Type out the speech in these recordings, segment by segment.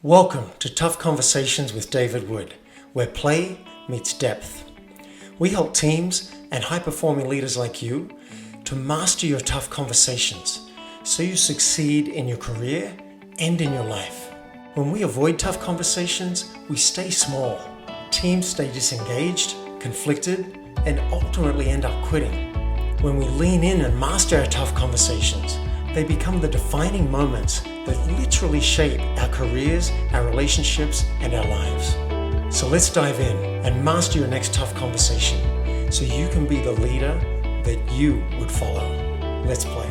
Welcome to Tough Conversations with David Wood, where play meets depth. We help teams and high-performing leaders like you to master your tough conversations so you succeed in your career and in your life. When we avoid tough conversations, we stay small. Teams stay disengaged, conflicted, and ultimately end up quitting. When we lean in and master our tough conversations, they become the defining moments that literally shape our careers, our relationships, and our lives. So let's dive in and master your next tough conversation so you can be the leader that you would follow. Let's play.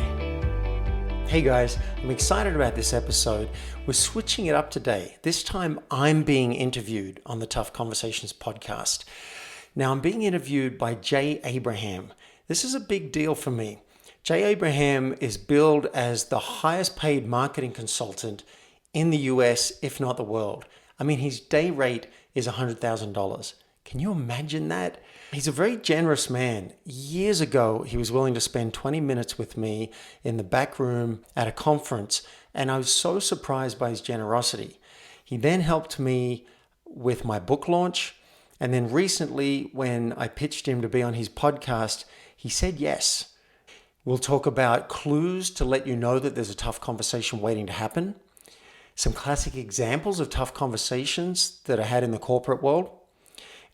Hey guys, I'm excited about this episode. We're switching it up today. This time I'm being interviewed on the Tough Conversations podcast. Now I'm being interviewed by Jay Abraham. This is a big deal for me. Jay Abraham is billed as the highest paid marketing consultant in the US, if not the world. I mean, his day rate is $100,000. Can you imagine that? He's a very generous man. Years ago, he was willing to spend 20 minutes with me in the back room at a conference, and I was so surprised by his generosity. He then helped me with my book launch, and then recently, when I pitched him to be on his podcast, he said yes. We'll talk about clues to let you know that there's a tough conversation waiting to happen, some classic examples of tough conversations that are had in the corporate world,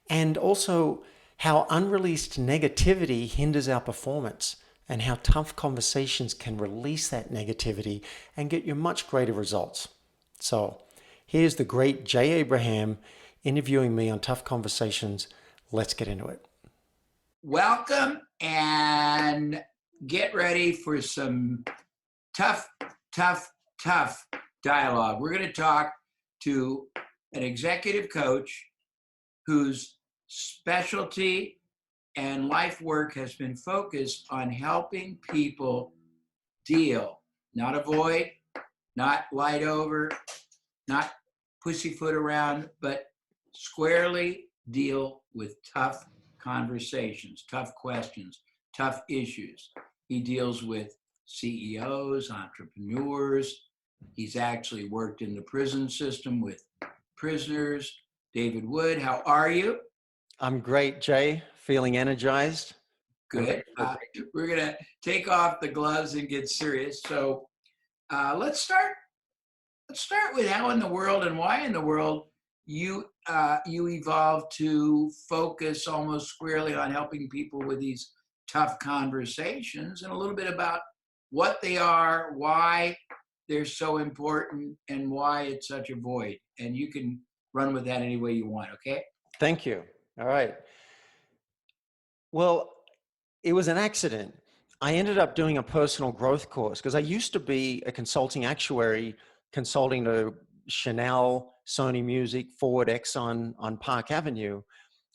and also how unreleased negativity hinders our performance and how tough conversations can release that negativity and get you much greater results. So here's the great Jay Abraham interviewing me on Tough Conversations. Let's get into it. Welcome and get ready for some tough dialogue. We're going to talk to an executive coach whose specialty and life work has been focused on helping people deal, not avoid, not light over, not pussyfoot around, but squarely deal with tough conversations, tough questions, tough issues. He deals with CEOs, entrepreneurs. He's actually worked in the prison system with prisoners. David Wood, how are you? I'm great, Jay. Feeling energized. Good. We're going to take off the gloves and get serious. So let's start with how in the world and why in the world you evolved to focus almost squarely on helping people with these tough conversations, and a little bit about what they are, why they're so important, and why it's such a void. And you can run with that any way you want, okay? Thank you. All right. Well, it was an accident. I ended up doing a personal growth course because I used to be a consulting actuary, consulting to Chanel, Sony Music, Ford, Exxon on Park Avenue.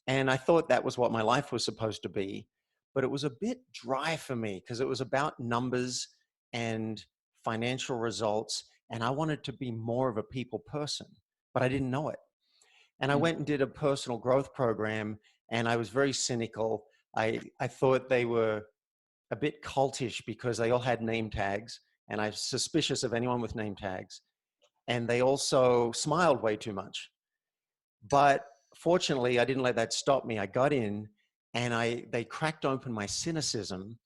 And I thought that was what my life was supposed to be. But it was a bit dry for me because it was about numbers and financial results. And I wanted to be more of a people person, but I didn't know it. And I went and did a personal growth program, and I was very cynical. I thought they were a bit cultish because they all had name tags, and I'm suspicious of anyone with name tags. And they also smiled way too much. But fortunately, I didn't let that stop me. I got in, and they cracked open my cynicism,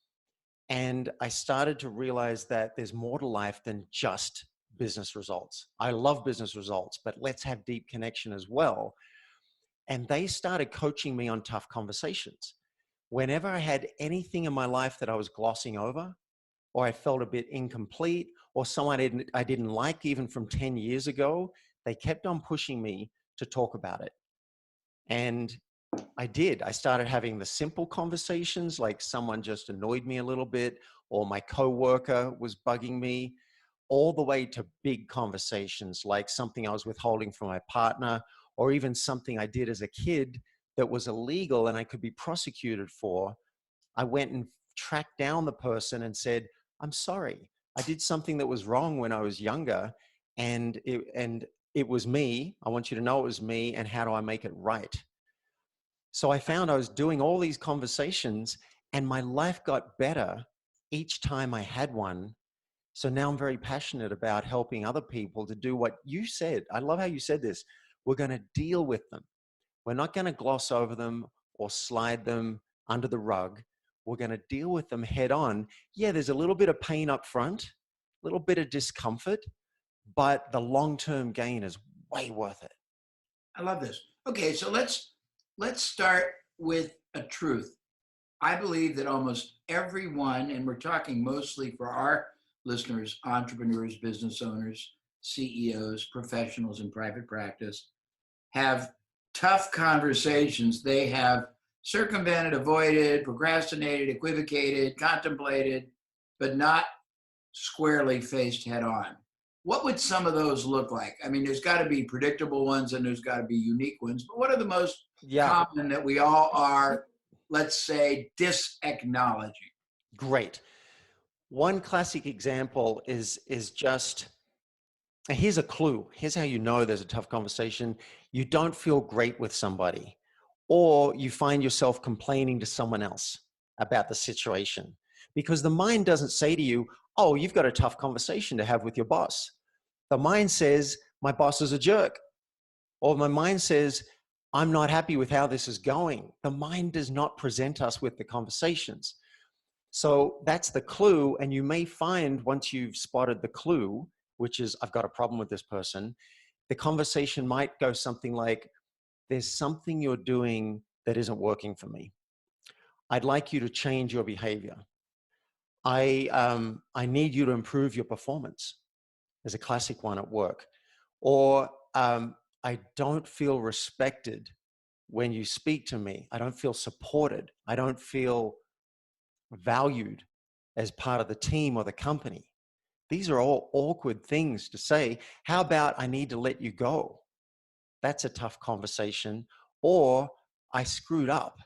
and I started to realize that there's more to life than just business results. I love business results, but let's have deep connection as well. And they started coaching me on tough conversations. Whenever I had anything in my life that I was glossing over, or I felt a bit incomplete, or someone I didn't like even from 10 years ago, they kept on pushing me to talk about it. And I did. I started having the simple conversations, like someone just annoyed me a little bit, or my coworker was bugging me, all the way to big conversations, like something I was withholding from my partner, or even something I did as a kid that was illegal and I could be prosecuted for. I went and tracked down the person and said, I'm sorry. I did something that was wrong when I was younger, and it was me. I want you to know it was me, and how do I make it right? So I found I was doing all these conversations, and my life got better each time I had one. So now I'm very passionate about helping other people to do what you said. I love how you said this. We're going to deal with them. We're not going to gloss over them or slide them under the rug. We're going to deal with them head on. Yeah, there's a little bit of pain up front, a little bit of discomfort, but the long-term gain is way worth it. I love this. Okay, so let's start with a truth. I believe that almost everyone, and we're talking mostly for our listeners, entrepreneurs, business owners, CEOs, professionals in private practice, have tough conversations. They have circumvented, avoided, procrastinated, equivocated, contemplated, but not squarely faced head on. What would some of those look like? I mean, there's got to be predictable ones and there's got to be unique ones, but what are the most Yeah, common that we all are, let's say, disacknowledging? great. One classic example is just, here's a clue. Here's how you know there's a tough conversation. You don't feel great with somebody, or you find yourself complaining to someone else about the situation, because the mind doesn't say to you, oh, you've got a tough conversation to have with your boss. The mind says, my boss is a jerk. Or my mind says, I'm not happy with how this is going. The mind does not present us with the conversations. So that's the clue. And you may find once you've spotted the clue, which is, I've got a problem with this person, the conversation might go something like, there's something you're doing that isn't working for me. I'd like you to change your behavior. I need you to improve your performance. There's a classic one at work. Or I don't feel respected when you speak to me. I don't feel supported. I don't feel valued as part of the team or the company. These are all awkward things to say. How about I need to let you go? That's a tough conversation. Or I screwed up.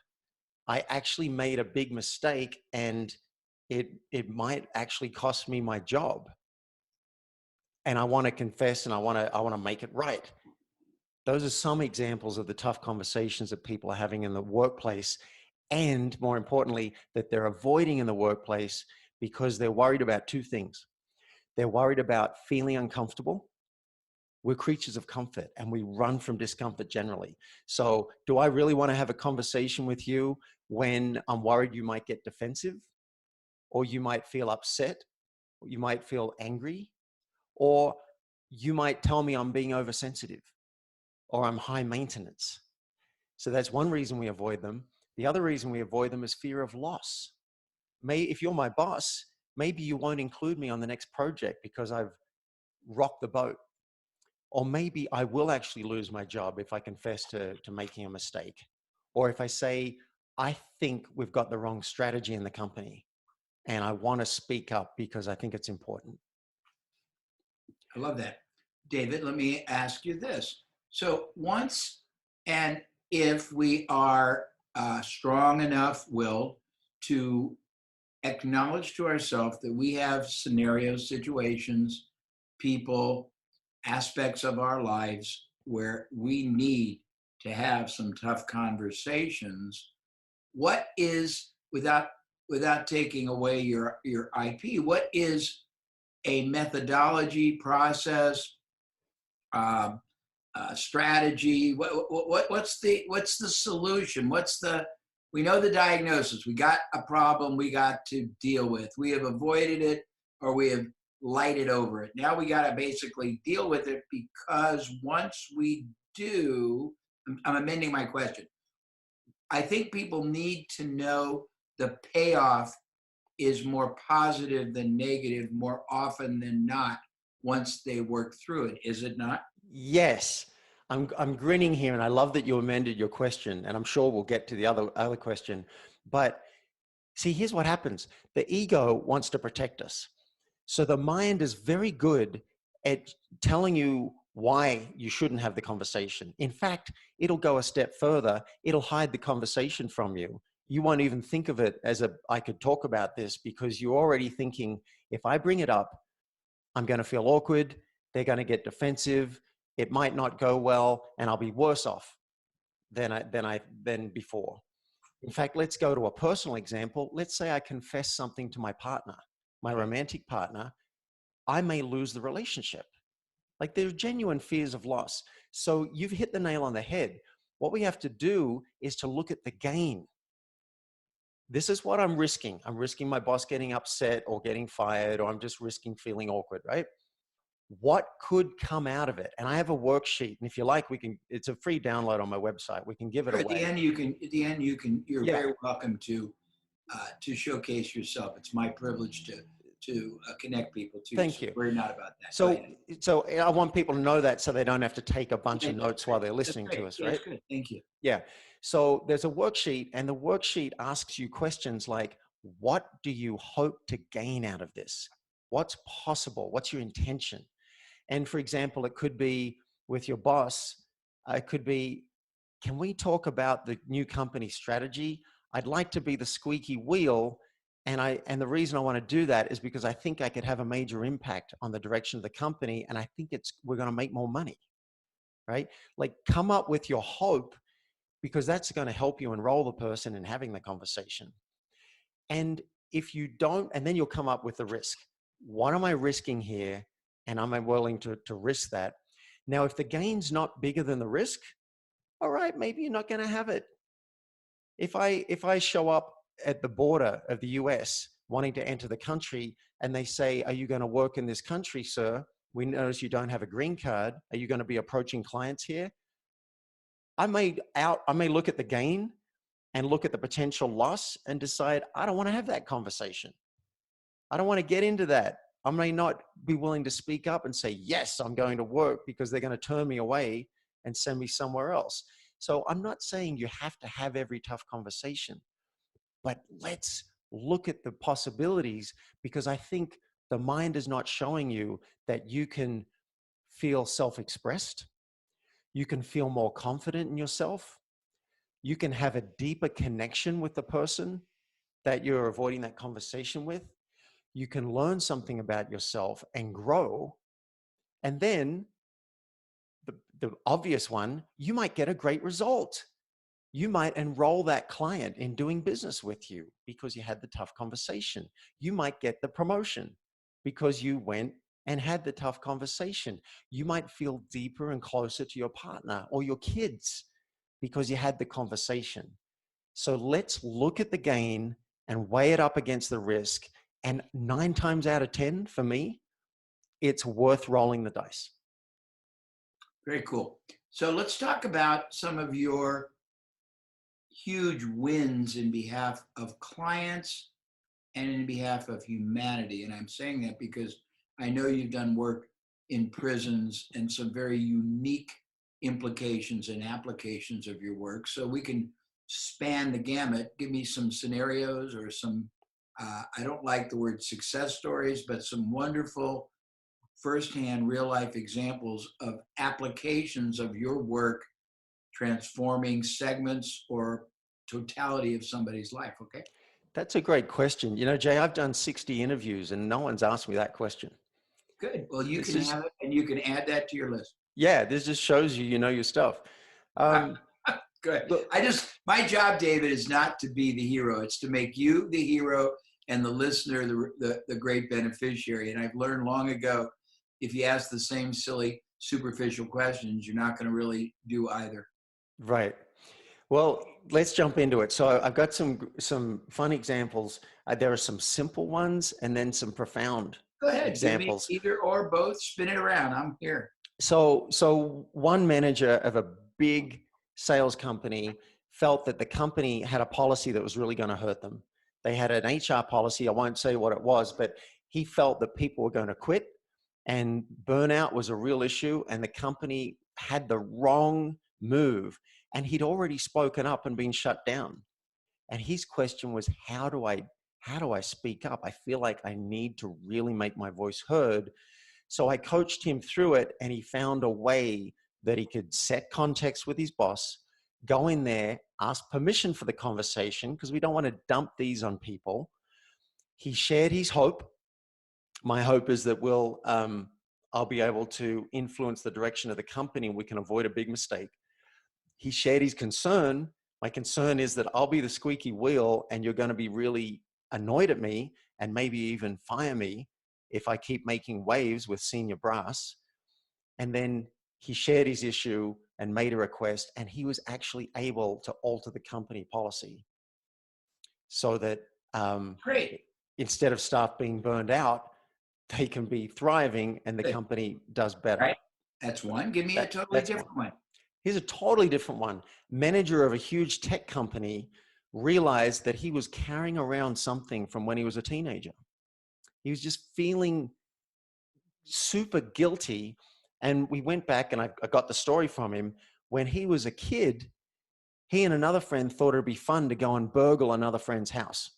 I actually made a big mistake and it might actually cost me my job. And I want to confess and I want to make it right. Those are some examples of the tough conversations that people are having in the workplace, and more importantly, that they're avoiding in the workplace because they're worried about two things. They're worried about feeling uncomfortable. We're creatures of comfort and we run from discomfort generally. So do I really want to have a conversation with you when I'm worried you might get defensive, or you might feel upset, or you might feel angry, or you might tell me I'm being oversensitive or I'm high maintenance? So that's one reason we avoid them. The other reason we avoid them is fear of loss. If you're my boss, maybe you won't include me on the next project because I've rocked the boat. Or maybe I will actually lose my job if I confess to making a mistake. Or if I say, I think we've got the wrong strategy in the company and I want to speak up because I think it's important. I love that. David, let me ask you this. So once and if we are strong enough will to acknowledge to ourselves that we have scenarios, situations, people, aspects of our lives where we need to have some tough conversations, what is, without taking away your IP, what is a methodology, process, um, strategy? What's the solution? We know the diagnosis. We got a problem we got to deal with. We have avoided it or we have lighted over it. Now we got to basically deal with it, because once we do, I'm amending my question. I think people need to know the payoff is more positive than negative more often than not once they work through it. Is it not? Yes, I'm grinning here, and I love that you amended your question, and I'm sure we'll get to the other question. But see, here's what happens. The ego wants to protect us. So the mind is very good at telling you why you shouldn't have the conversation. In fact, it'll go a step further. It'll hide the conversation from you. You won't even think of it as I could talk about this, because you're already thinking, if I bring it up, I'm going to feel awkward. They're going to get defensive. It might not go well, and I'll be worse off than before. In fact, let's go to a personal example. Let's say I confess something to my partner, my romantic partner, I may lose the relationship. Like there's genuine fears of loss. So you've hit the nail on the head. What we have to do is to look at the gain. This is what I'm risking. I'm risking my boss getting upset or getting fired, or I'm just risking feeling awkward, right? What could come out of it? And I have a worksheet. And if you like, it's a free download on my website. We can give it Sure, away. You're Yeah. very welcome to showcase yourself. It's my privilege to connect people to. Thank So you. worry not about that. So I want people to know that so they don't have to take a bunch of notes while they're listening to us, right? That's good. Thank you. Yeah. So there's a worksheet, and the worksheet asks you questions like, what do you hope to gain out of this? What's possible? What's your intention? And for example, it could be with your boss. It could be, can we talk about the new company strategy? I'd like to be the squeaky wheel. And the reason I want to do that is because I think I could have a major impact on the direction of the company. And I think we're going to make more money, right? Like come up with your hope, because that's going to help you enroll the person in having the conversation. And if you don't, and then you'll come up with the risk. What am I risking here? And am I willing to risk that? Now, if the gain's not bigger than the risk, all right, maybe you're not going to have it. If I show up at the border of the US wanting to enter the country and they say, are you going to work in this country, sir? We notice you don't have a green card. Are you going to be approaching clients here? I may look at the gain and look at the potential loss and decide, I don't want to have that conversation. I don't want to get into that. I may not be willing to speak up and say, yes, I'm going to work, because they're going to turn me away and send me somewhere else. So I'm not saying you have to have every tough conversation, but let's look at the possibilities, because I think the mind is not showing you that you can feel self-expressed. You can feel more confident in yourself. You can have a deeper connection with the person that you're avoiding that conversation with. You can learn something about yourself and grow. And then the obvious one, you might get a great result. You might enroll that client in doing business with you because you had the tough conversation. You might get the promotion because you went and had the tough conversation. You might feel deeper and closer to your partner or your kids because you had the conversation. So let's look at the gain and weigh it up against the risk. And 9 times out of 10, for me, it's worth rolling the dice. Very cool. So let's talk about some of your huge wins in behalf of clients and in behalf of humanity. And I'm saying that because I know you've done work in prisons and some very unique implications and applications of your work. So we can span the gamut. Give me some scenarios or some, I don't like the word success stories, but some wonderful firsthand real life examples of applications of your work transforming segments or totality of somebody's life. Okay. That's a great question. You know, Jay, I've done 60 interviews and no one's asked me that question. Good. Well, you can have it and you can add that to your list. Yeah, this just shows you know your stuff. Good. My job, David, is not to be the hero. It's to make you the hero and the listener the great beneficiary. And I've learned long ago, if you ask the same silly, superficial questions, you're not going to really do either. Right. Well, let's jump into it. So I've got some fun examples. There are some simple ones and then some profound Go ahead. examples. Give me either or both. Spin it around. I'm here. So one manager of a big sales company felt that the company had a policy that was really going to hurt them. They had an HR policy. I won't say what it was, but he felt that people were going to quit and burnout was a real issue, and the company had the wrong move. And he'd already spoken up and been shut down. And his question was, how do I speak up? I feel like I need to really make my voice heard. So I coached him through it, and he found a way that he could set context with his boss, go in there, ask permission for the conversation, because we don't want to dump these on people. He shared his hope. My hope is that I'll be able to influence the direction of the company and we can avoid a big mistake. He shared his concern. My concern is that I'll be the squeaky wheel and you're going to be really annoyed at me and maybe even fire me if I keep making waves with senior brass. And then he shared his issue and made a request, and he was actually able to alter the company policy so that Great. instead of staff being burned out, they can be thriving and the Good. company does better. Right. That's one. Give me a totally different one. Here's a totally different one. Manager of a huge tech company realized that he was carrying around something from when he was a teenager. He was just feeling super guilty. And we went back and I got the story from him. When he was a kid, he and another friend thought it'd be fun to go and burgle another friend's house.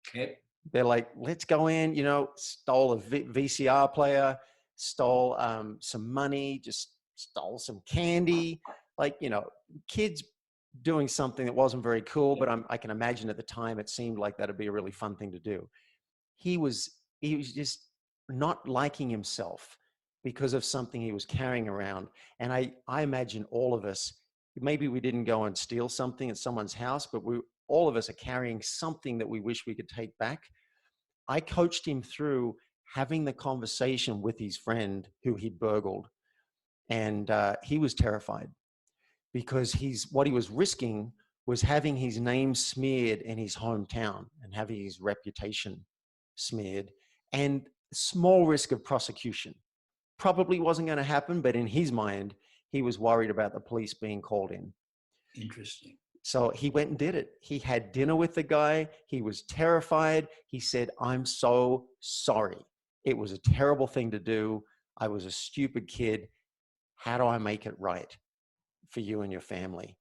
Okay. They're like, let's go in, stole a VCR player, stole some money, just stole some candy, kids doing something that wasn't very cool, but I can imagine at the time it seemed like that'd be a really fun thing to do. He was just not liking himself because of something he was carrying around. And I imagine all of us, maybe we didn't go and steal something at someone's house, but all of us are carrying something that we wish we could take back. I coached him through having the conversation with his friend who he'd burgled. And he was terrified because what he was risking was having his name smeared in his hometown and having his reputation smeared, and small risk of prosecution. Probably wasn't going to happen, but in his mind, he was worried about the police being called in. Interesting. So he went and did it. He had dinner with the guy. He was terrified. He said, "I'm so sorry. It was a terrible thing to do. I was a stupid kid. How do I make it right for you and your family?"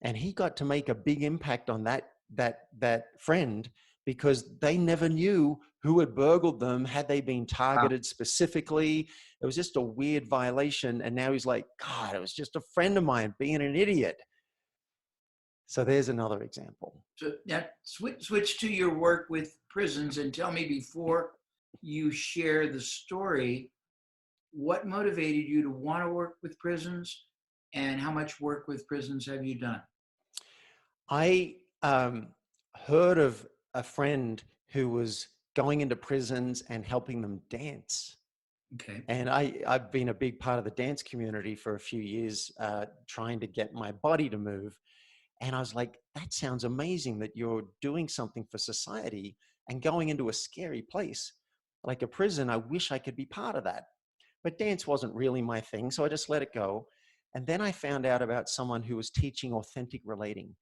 And he got to make a big impact on that friend, because they never knew who had burgled them. Had they been targeted specifically? It was just a weird violation. And now he's like, God, it was just a friend of mine being an idiot. So there's another example. So now switch to your work with prisons and tell me, before you share the story, what motivated you to want to work with prisons, and how much work with prisons have you done? I heard of a friend who was going into prisons and helping them dance. Okay. And I've been a big part of the dance community for a few years, trying to get my body to move. And I was like, that sounds amazing that you're doing something for society and going into a scary place like a prison. I wish I could be part of that. But dance wasn't really my thing, so I just let it go. And then I found out about someone who was teaching authentic relating.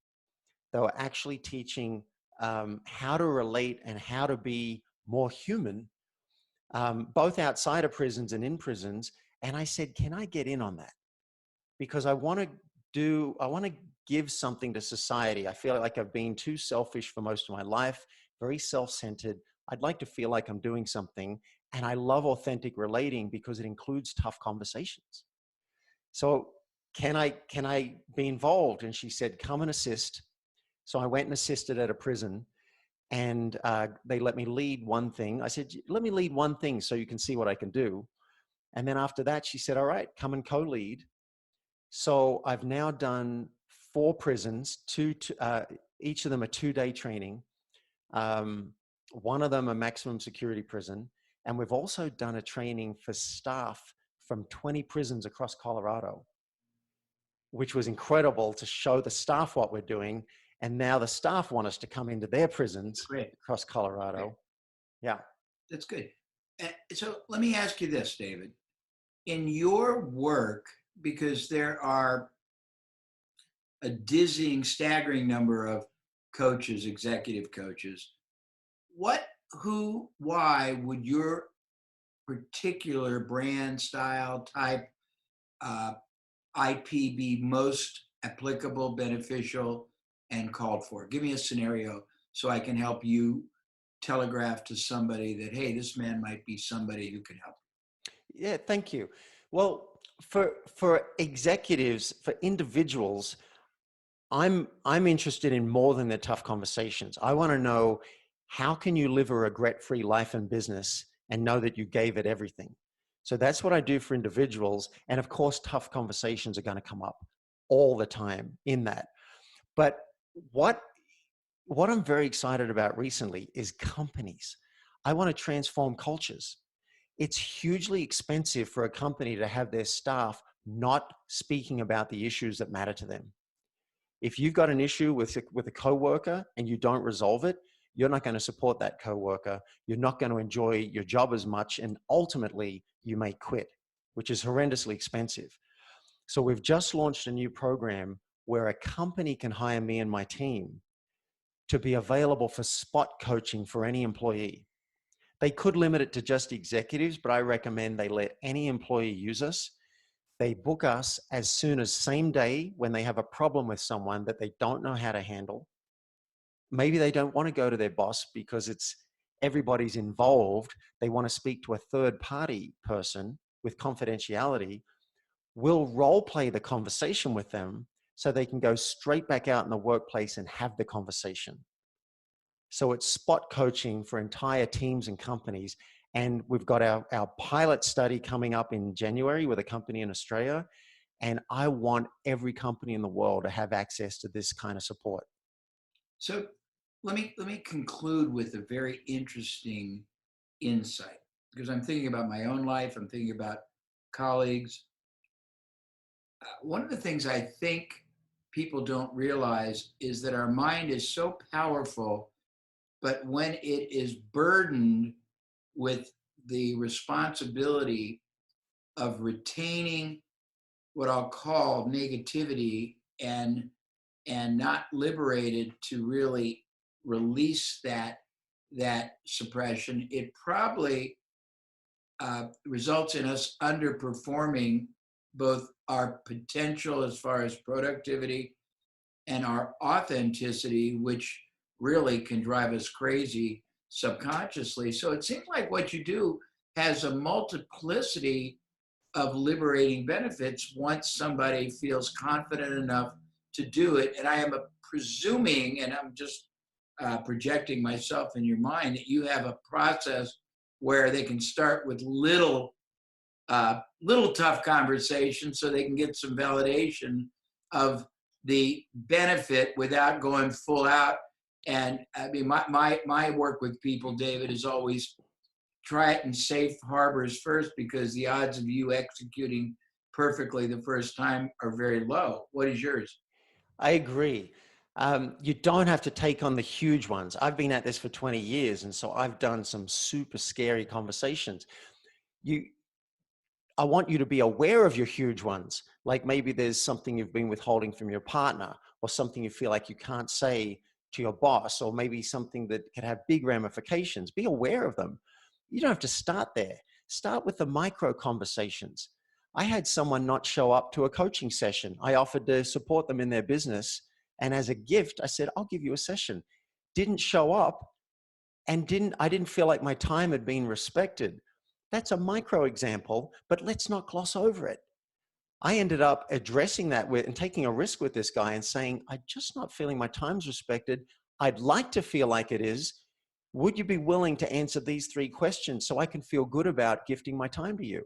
They were actually teaching how to relate and how to be more human, both outside of prisons and in prisons. And I said, can I get in on that? Because I want to give something to society. I feel like I've been too selfish for most of my life, very self-centered. I'd like to feel like I'm doing something. And I love authentic relating because it includes tough conversations. So can I be involved? And she said, come and assist. So I went and assisted at a prison, and they let me lead one thing. I said, let me lead one thing so you can see what I can do. And then after that, she said, all right, come and co-lead. So I've now done 4 prisons, each of them a 2-day training. One of them a maximum security prison. And we've also done a training for staff from 20 prisons across Colorado, which was incredible to show the staff what we're doing. And now the staff want us to come into their prisons across Colorado. Great. Yeah. That's good. So let me ask you this, David. In your work, because there are a dizzying, staggering number of coaches, executive coaches, why would your particular brand, style, type, IP be most applicable, beneficial, and called for? Give me a scenario so I can help you telegraph to somebody that, hey, this man might be somebody who can help. Yeah, thank you. Well, for executives, for individuals, I'm interested in more than the tough conversations. I want to know, how can you live a regret-free life and business and know that you gave it everything? So that's what I do for individuals. And of course, tough conversations are going to come up all the time in that. But what I'm very excited about recently is companies. I want to transform cultures. It's hugely expensive for a company to have their staff not speaking about the issues that matter to them. If you've got an issue with a coworker and you don't resolve it, you're not going to support that coworker. You're not going to enjoy your job as much, and ultimately you may quit, which is horrendously expensive. So we've just launched a new program where a company can hire me and my team to be available for spot coaching for any employee. They could limit it to just executives, but I recommend they let any employee use us. They book us as soon as same day when they have a problem with someone that they don't know how to handle. Maybe they don't want to go to their boss because everybody's involved. They want to speak to a third party person with confidentiality. We'll role play the conversation with them so they can go straight back out in the workplace and have the conversation. So it's spot coaching for entire teams and companies. And we've got our pilot study coming up in January with a company in Australia. And I want every company in the world to have access to this kind of support. So let me conclude with a very interesting insight, because I'm thinking about my own life. I'm thinking about colleagues. One of the things I think people don't realize is that our mind is so powerful, but when it is burdened with the responsibility of retaining what I'll call negativity and not liberated to really release that suppression, it probably results in us underperforming both our potential as far as productivity and our authenticity, which really can drive us crazy subconsciously. So it seems like what you do has a multiplicity of liberating benefits once somebody feels confident enough to do it. And I am presuming, and I'm just projecting myself in your mind, that you have a process where they can start with little tough conversations so they can get some validation of the benefit without going full out. And I mean, my work with people, David, is always try it in safe harbors first, because the odds of you executing perfectly the first time are very low. What is yours? I agree. You don't have to take on the huge ones. I've been at this for 20 years, and so I've done some super scary conversations. I want you to be aware of your huge ones. Like maybe there's something you've been withholding from your partner, or something you feel like you can't say to your boss, or maybe something that could have big ramifications. Be aware of them. You don't have to start there. Start with the micro conversations. I had someone not show up to a coaching session. I offered to support them in their business. And as a gift, I said, I'll give you a session. Didn't show up, and I didn't feel like my time had been respected. That's a micro example, but let's not gloss over it. I ended up addressing that and taking a risk with this guy and saying, I'm just not feeling my time's respected. I'd like to feel like it is. Would you be willing to answer these 3 questions so I can feel good about gifting my time to you?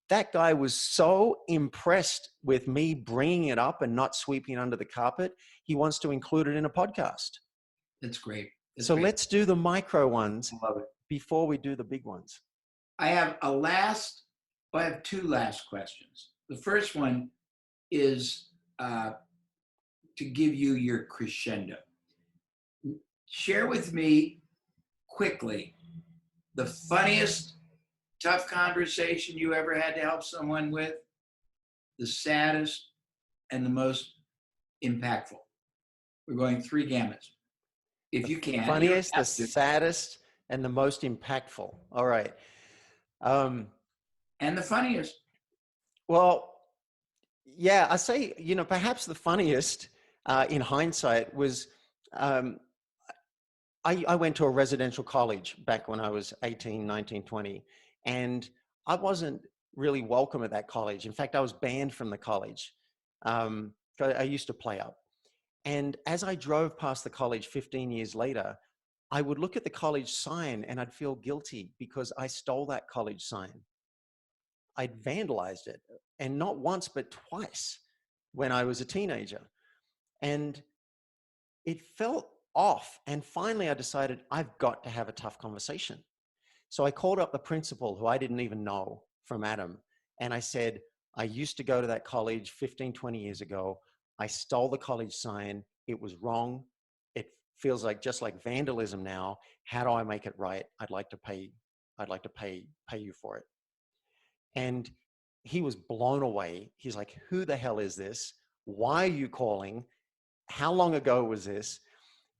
That guy was so impressed with me bringing it up and not sweeping it under the carpet. He wants to include it in a podcast. That's great. So let's do the micro ones Love it. before we do the big ones. I have 2 last questions. The first one is to give you your crescendo. Share with me quickly the funniest tough conversation you ever had to help someone with, the saddest, and the most impactful. We're going 3 gamuts. If you can. Funniest, the saddest, and the most impactful. All right. And the funniest. Well, yeah, I say, perhaps the funniest in hindsight was I went to a residential college back when I was 18, 19, 20, and I wasn't really welcome at that college. In fact, I was banned from the college. I used to play up. And as I drove past the college 15 years later, I would look at the college sign and I'd feel guilty because I stole that college sign. I'd vandalized it, and not once, but twice when I was a teenager. And it felt off. And finally, I decided I've got to have a tough conversation. So I called up the principal, who I didn't even know from Adam. And I said, I used to go to that college 15, 20 years ago. I stole the college sign. It was wrong. It feels like just like vandalism now. How do I make it right? I'd like to pay you for it. And he was blown away. He's like, who the hell is this? Why are you calling? How long ago was this?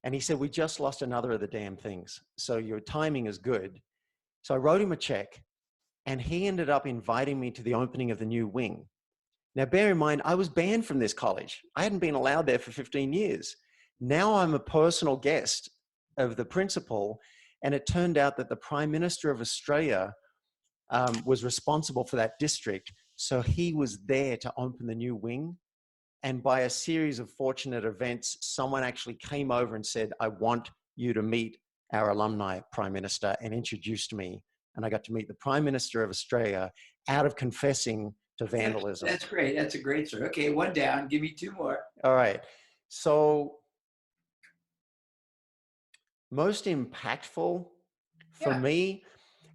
And he said, we just lost another of the damn things. So your timing is good. So I wrote him a check, and he ended up inviting me to the opening of the new wing. Now, bear in mind, I was banned from this college. I hadn't been allowed there for 15 years. Now I'm a personal guest of the principal, and it turned out that the Prime Minister of Australia was responsible for that district. So he was there to open the new wing. And by a series of fortunate events, someone actually came over and said, I want you to meet our alumni prime minister, and introduced me. And I got to meet the Prime Minister of Australia out of confessing to vandalism. That's great. That's a great story. Okay, one down. Give me two more. All right. So most impactful for me,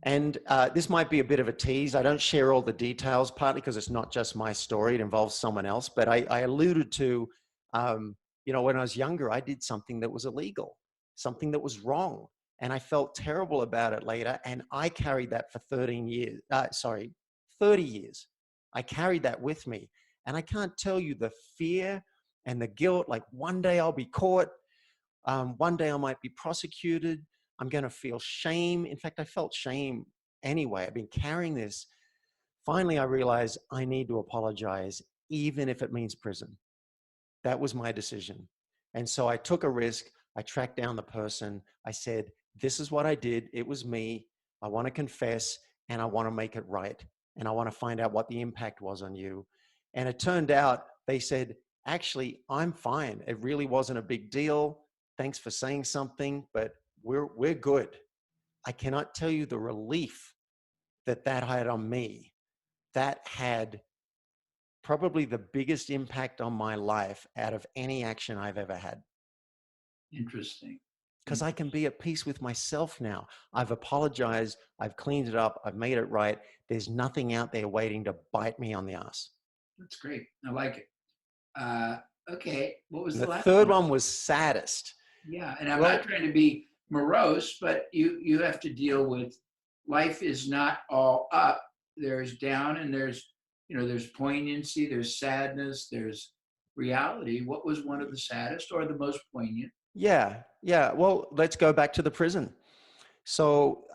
and this might be a bit of a tease. I don't share all the details, partly because it's not just my story. It involves someone else. But I alluded to, you know, when I was younger, I did something that was illegal, something that was wrong. And I felt terrible about it later. And I carried that for 30 years. I carried that with me. And I can't tell you the fear and the guilt, like one day I'll be caught. One day I might be prosecuted. I'm going to feel shame. In fact, I felt shame anyway. I've been carrying this. Finally, I realized I need to apologize, even if it means prison. That was my decision. And so I took a risk. I tracked down the person. I said, this is what I did. It was me. I want to confess, and I want to make it right. And I want to find out what the impact was on you. And it turned out they said, actually, I'm fine. It really wasn't a big deal. Thanks for saying something, but we're good. I cannot tell you the relief that had on me. That had probably the biggest impact on my life out of any action I've ever had. Interesting. Because I can be at peace with myself now. I've apologized. I've cleaned it up. I've made it right. There's nothing out there waiting to bite me on the ass. That's great. I like it. Okay. What was The last third one was saddest. Yeah. And I'm not trying to be morose, but you have to deal with life is not all up. There's down, and there's poignancy, there's sadness, there's reality. What was one of the saddest or the most poignant? Yeah. Well, let's go back to the prison. So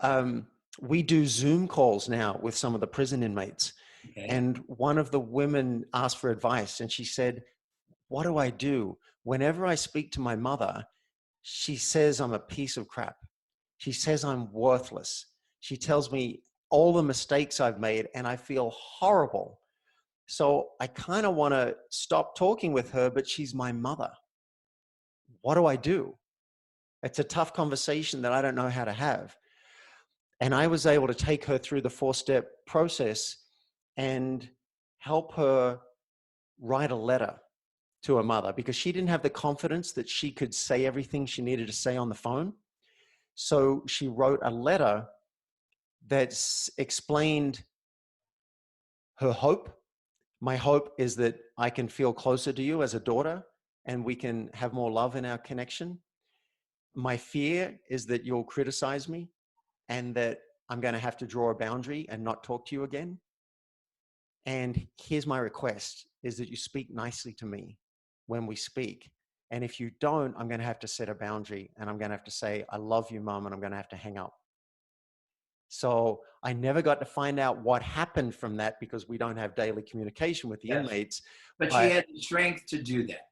we do Zoom calls now with some of the prison inmates. Okay. And one of the women asked for advice, and she said, what do I do? Whenever I speak to my mother, she says I'm a piece of crap. She says I'm worthless. She tells me all the mistakes I've made, and I feel horrible. So I kind of want to stop talking with her, but she's my mother. What do I do? It's a tough conversation that I don't know how to have. And I was able to take her through the 4-step process and help her write a letter to her mother, because she didn't have the confidence that she could say everything she needed to say on the phone. So she wrote a letter that explained her hope. My hope is that I can feel closer to you as a daughter, and we can have more love in our connection. My fear is that you'll criticize me, and that I'm going to have to draw a boundary and not talk to you again. And here's my request, is that you speak nicely to me when we speak. And if you don't, I'm going to have to set a boundary, and I'm going to have to say, I love you, Mom, and I'm going to have to hang up. So I never got to find out what happened from that, because we don't have daily communication with the inmates. But she had the strength to do that.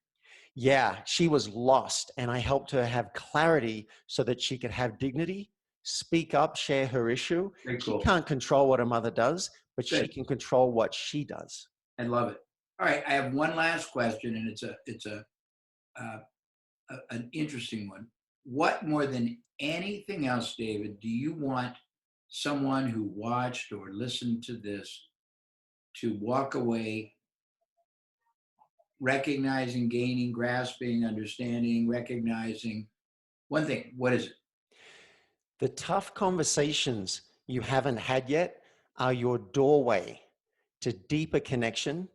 Yeah, she was lost, and I helped her have clarity so that she could have dignity, speak up, share her issue. Very cool. She can't control what her mother does, but she can control what she does. I love it. All right, I have one last question, and it's an interesting one. What more than anything else, David, do you want someone who watched or listened to this to walk away recognizing, gaining, grasping, understanding, recognizing One thing, what is it? The tough conversations you haven't had yet are your doorway to deeper connection,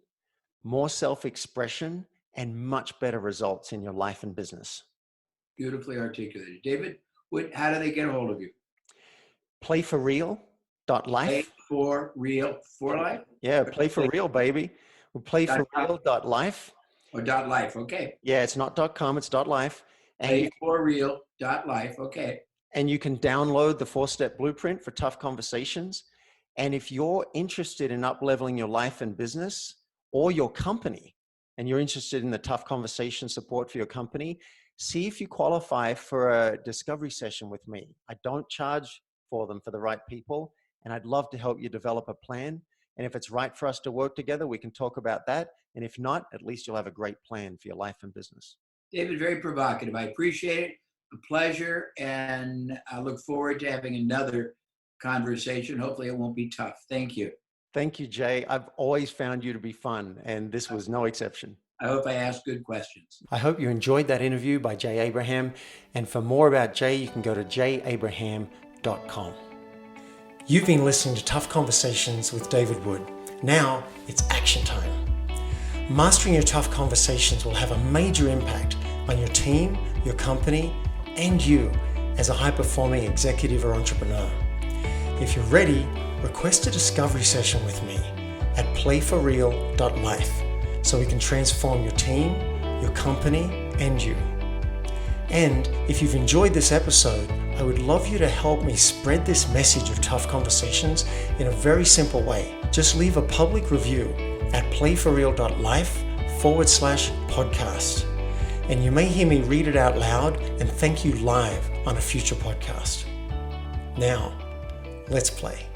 more self-expression, and much better results in your life and business. Beautifully articulated. David, how do they get a hold of you? Playforreal.life. Play for real for life? Yeah, play for real, baby. Well, playforreal.life. Or .life, okay. Yeah, it's not .com, it's .life. And Playforreal.life, okay. and you can download the 4-step blueprint for tough conversations. And if you're interested in up-leveling your life and business or your company, and you're interested in the tough conversation support for your company, see if you qualify for a discovery session with me. I don't charge for them for the right people, and I'd love to help you develop a plan. And if it's right for us to work together, we can talk about that. And if not, at least you'll have a great plan for your life and business. David, very provocative. I appreciate it. A pleasure. And I look forward to having another conversation. Hopefully it won't be tough. Thank you. Thank you, Jay. I've always found you to be fun, and this was no exception. I hope I asked good questions. I hope you enjoyed that interview by Jay Abraham. And for more about Jay, you can go to jayabraham.com. You've been listening to Tough Conversations with David Wood. Now it's action time. Mastering your tough conversations will have a major impact on your team, your company, and you as a high-performing executive or entrepreneur. If you're ready, request a discovery session with me at playforreal.life so we can transform your team, your company, and you. And if you've enjoyed this episode, I would love you to help me spread this message of tough conversations in a very simple way. Just leave a public review at playforreal.life/podcast. And you may hear me read it out loud and thank you live on a future podcast. Now, let's play.